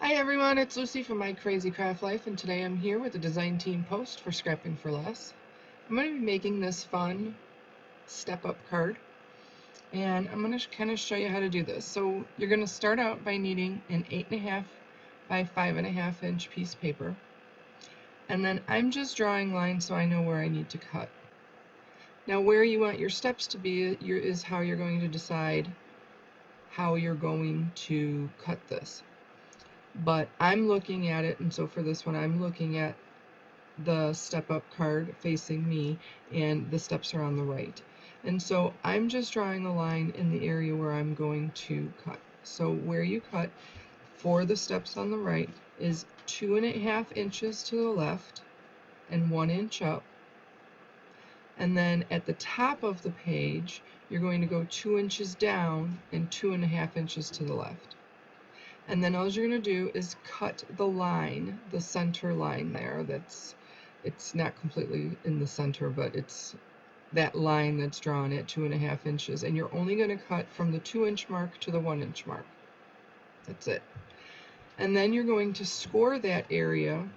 Hi everyone, it's Lucy from My Crazy Craft Life, and today I'm here with a design team post for Scrapping for Less. I'm going to be making this fun step-up card, and I'm going to kind of show you how to do this. So you're going to start out by needing an 8.5 by 5.5 inch piece of paper, and then I'm just drawing lines so I know where I need to cut. Now where you want your steps to be is how you're going to decide how you're going to cut this. But I'm looking at it, and so for this one I'm looking at the step up card facing me, and the steps are on the right. And so I'm just drawing a line in the area where I'm going to cut. So where you cut for the steps on the right is 2.5 inches to the left and 1 inch up. And then at the top of the page, you're going to go 2 inches down and 2.5 inches to the left. And then all you're going to do is cut the line, the center line there. It's not completely in the center, but it's that line that's drawn at 2.5 inches. And you're only going to cut from the 2-inch mark to the 1-inch mark. That's it. And then you're going to score that area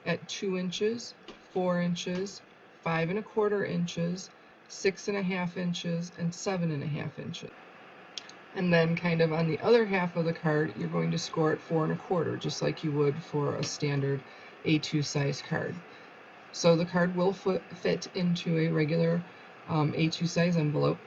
at 2 inches, 4 inches, 5.25 inches, 6.5 inches, and 7.5 inches. And then kind of on the other half of the card, you're going to score at 4.25, just like you would for a standard A2 size card. So the card will fit into a regular A2 size envelope.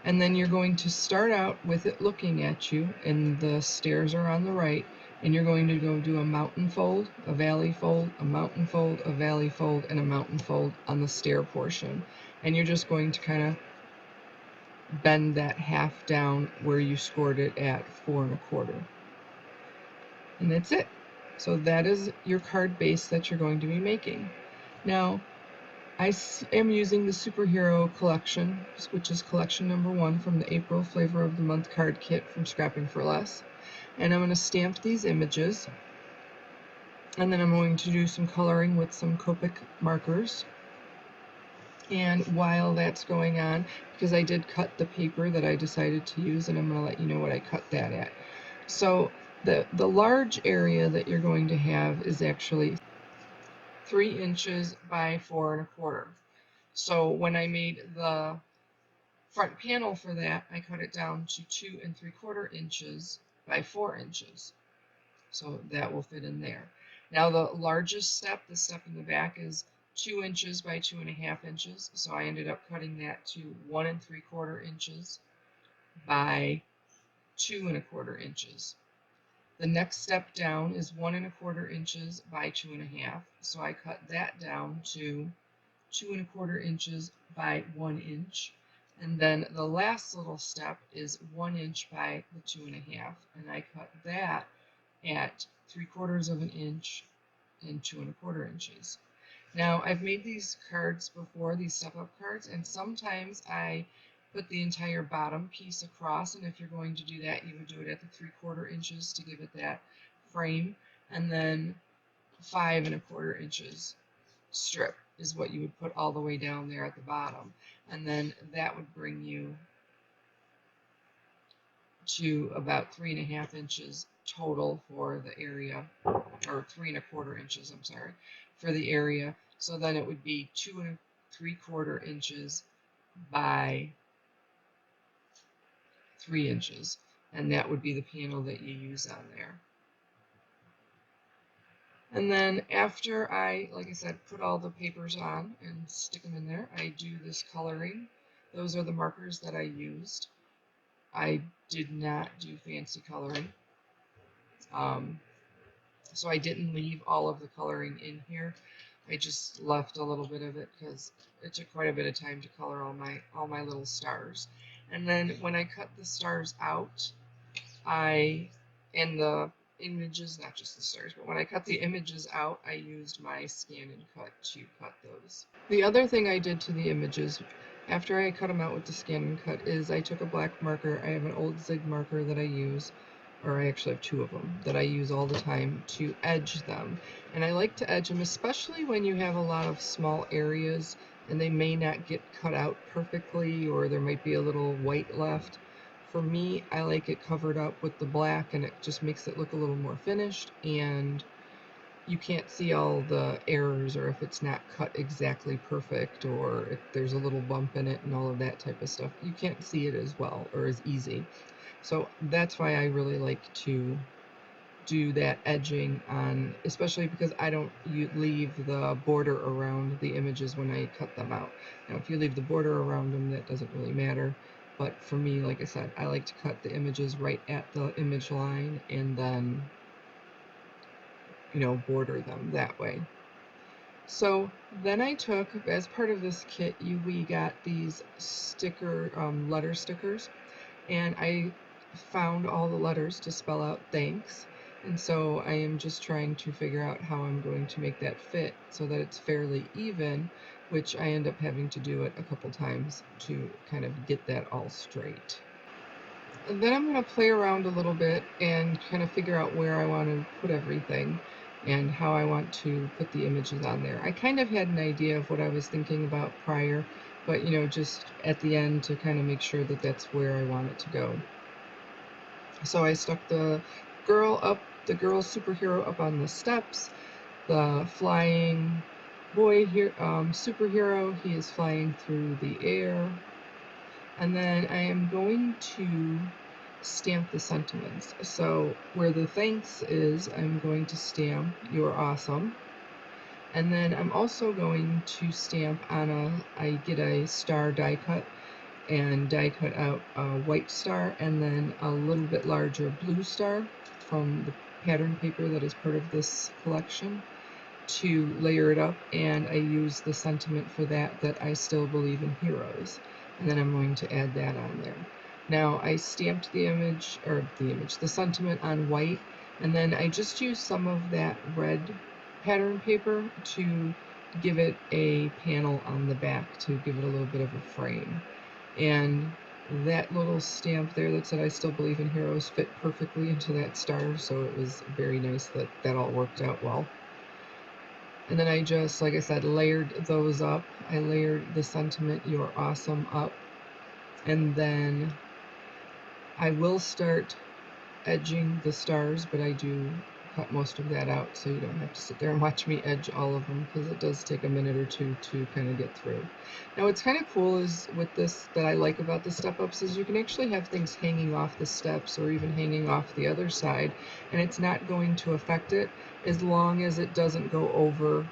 And then you're going to start out with it looking at you, and the stairs are on the right, and you're going to go do a mountain fold, a valley fold, a mountain fold, a valley fold, and a mountain fold on the stair portion. And you're just going to kind of bend that half down where you scored it at 4.25. And that's it. So that is your card base that you're going to be making. Now, I am using the Superhero collection, which is collection number 1 from the April Flavor of the Month card kit from Scrapping for Less. And I'm going to stamp these images. And then I'm going to do some coloring with some Copic markers. And while that's going on, because I did cut the paper that I decided to use, and I'm going to let you know what I cut that at. So the large area that you're going to have is actually 3 inches by 4.25. So when I made the front panel for that, I cut it down to 2 3/4 inches by 4 inches. So that will fit in there. Now the largest step, the step in the back, is 2 inches by 2.5 inches. So I ended up cutting that to 1 3/4 inches by 2 1/4 inches. The next step down is 1 1/4 inches by 2.5. So I cut that down to 2 1/4 inches by 1 inch. And then the last little step is 1 inch by the 2.5. And I cut that at 3/4 inch and 2 1/4 inches. Now, I've made these cards before, these step-up cards, and sometimes I put the entire bottom piece across, and if you're going to do that, you would do it at the 3/4 inches to give it that frame, and then 5 1/4 inches strip is what you would put all the way down there at the bottom, and then that would bring you to about 3.5 inches total for the area, or 3 1/4 inches, I'm sorry, for the area. So then it would be 2 3/4 inches by 3 inches, and that would be the panel that you use on there. And then after I, like I said, put all the papers on and stick them in there, I do this coloring. Those are the markers that I used. I did not do fancy coloring. So I didn't leave all of the coloring in here. I just left a little bit of it because it took quite a bit of time to color all my little stars. And then when I cut the stars out, and the images, not just the stars, but when I cut the images out, I used my scan and cut to cut those. The other thing I did to the images after I cut them out with the scan and cut is I took a black marker. I have an old Zig marker that I use, or I actually have 2 of them that I use all the time to edge them. And I like to edge them, especially when you have a lot of small areas and they may not get cut out perfectly, or there might be a little white left. for me, I like it covered up with the black, and it just makes it look a little more finished, and you can't see all the errors, or if it's not cut exactly perfect, or if there's a little bump in it and all of that type of stuff. You can't see it as well or as easy. So that's why I really like to do that edging on, especially because I don't leave the border around the images when I cut them out. Now, if you leave the border around them, that doesn't really matter. But for me, like I said, I like to cut the images right at the image line and then, border them that way. So then I took, as part of this kit, we got these letter stickers, and I found all the letters to spell out thanks. And so I am just trying to figure out how I'm going to make that fit so that it's fairly even, which I end up having to do it a couple times to kind of get that all straight. And then I'm going to play around a little bit and kind of figure out where I want to put everything and how I want to put the images on there. I kind of had an idea of what I was thinking about prior, but just at the end to kind of make sure that that's where I want it to go. So I stuck the girl superhero up on the steps, the flying boy here, superhero, he is flying through the air, and then I am going to stamp the sentiments. So where the thanks is, I'm going to stamp "You're awesome," and then I'm also going to stamp on I get a star die cut and die cut out a white star and then a little bit larger blue star from the pattern paper that is part of this collection to layer it up, and I use the sentiment for that I still believe in heroes, and then I'm going to add that on there. Now I stamped the sentiment on white, and then I just used some of that red pattern paper to give it a panel on the back to give it a little bit of a frame. And that little stamp there that said "I still believe in heroes" fit perfectly into that star, so it was very nice that all worked out well. And then I just, like I said, layered those up. I layered the sentiment "You're awesome" up, and then I will start edging the stars, but I do cut most of that out so you don't have to sit there and watch me edge all of them, because it does take a minute or two to kind of get through. Now what's kind of cool is with this that I like about the step ups is you can actually have things hanging off the steps or even hanging off the other side, and it's not going to affect it as long as it doesn't go over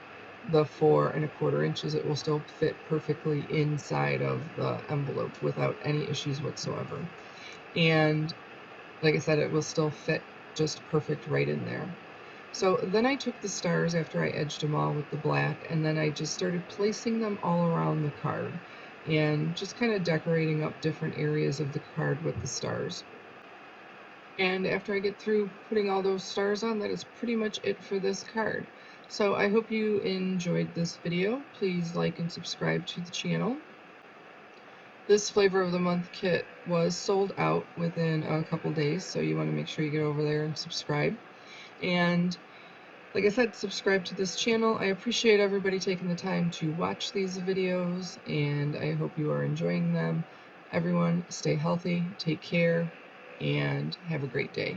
the 4 1/4 inches. It will still fit perfectly inside of the envelope without any issues whatsoever. And like I said, it will still fit just perfect right in there. So then I took the stars after I edged them all with the black, and then I just started placing them all around the card and just kind of decorating up different areas of the card with the stars. And after I get through putting all those stars on, that is pretty much it for this card. So I hope you enjoyed this video. Please like and subscribe to the channel. This Flavor of the Month kit was sold out within a couple days, so you want to make sure you get over there and subscribe. And like I said, subscribe to this channel. I appreciate everybody taking the time to watch these videos, and I hope you are enjoying them. Everyone, stay healthy, take care, and have a great day.